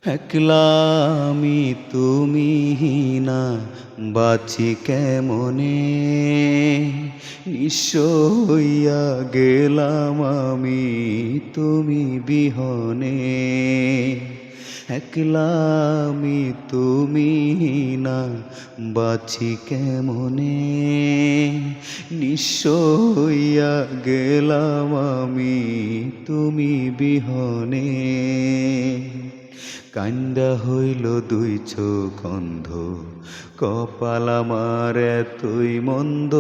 একলা আমি তুমি না বাঁচি কেমনে, নিঃস্ব হইয়া গেলাম আমি তুমি বিহনে। একলা আমি তুমি না বাঁচি কেমনে, নিঃস্ব হইয়া গেলাম আমি তুমি বিহনে। কান্দা হইল দুই চোখ অন্ধ, কপাল আমার এতই মন্দ,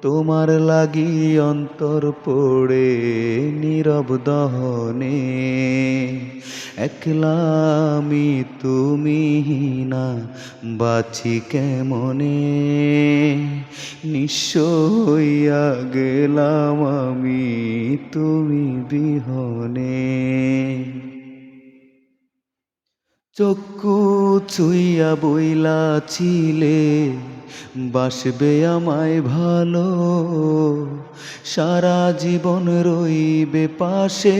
তোমার লাগি অন্তর পড়ে নীরব দহনে। একলা আমি তুমি না বাঁচি কেমনে, নিঃস্ব হইয়া গেলাম আমি তুমি বিহনে। চক্ষু ছুঁইয়া বইলাছিলে বাসবে আমায় ভালো, সারা জীবন রইবে পাশে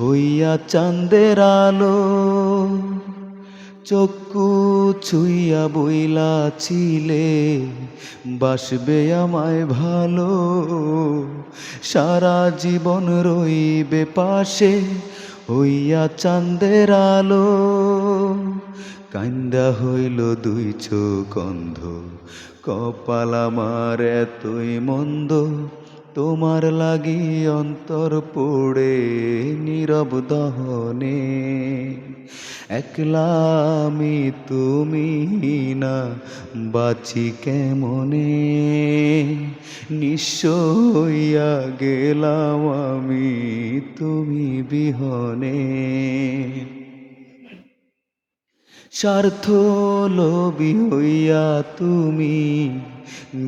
হইয়া চাঁদের আলো। চক্ষু ছুঁইয়া বইলাছিলে বাসবে আমায় ভালো, সারা জীবন রইবে পাশে হইয়া চাঁদের আলো। কান্দা হইল দুই চোখ অন্ধ, কপাল আমার এতই মন্দ, তোমার লাগি অন্তর পড়ে নীরব দহনে। একলা আমি তুমি না বাঁচি কেমনে, নিঃস্ব হইয়া গেলাম আমি তুমি বিহনে। স্বার্থ লোভী হইয়া তুমি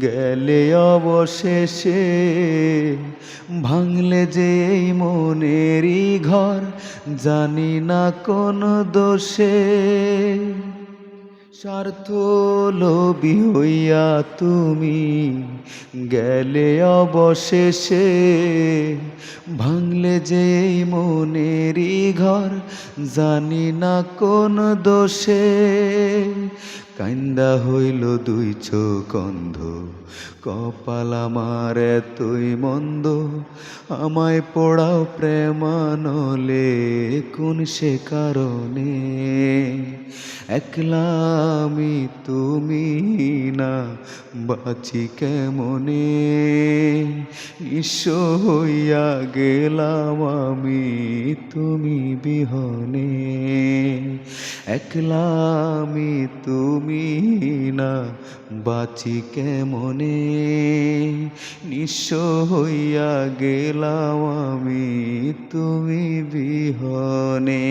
গেলে অবশেষে, ভাঙলে যে এই মনেরই ঘর জানি না কোন দোষে। স্বার্থ লোভী হইয়া তুমি গেলে অবশেষে, ভাঙলে যে এই মনেরই ঘর জানি না কোন দোষে। কান্দা হইল দুই চোখ অন্ধ, কপাল আমার এতই মন্দ, আমায় পোড়াও প্রেমানলে কোন সে কারণে। একলা আমি তুমি না বাঁচি কেমনে, নিঃস্ব হইয়া গেলাম আমি তুমি বিহনে। একলা আমি তুমি না বাঁচি কেমনে, নিঃস্ব হইয়া গেলাম আমি তুমি বিহনে।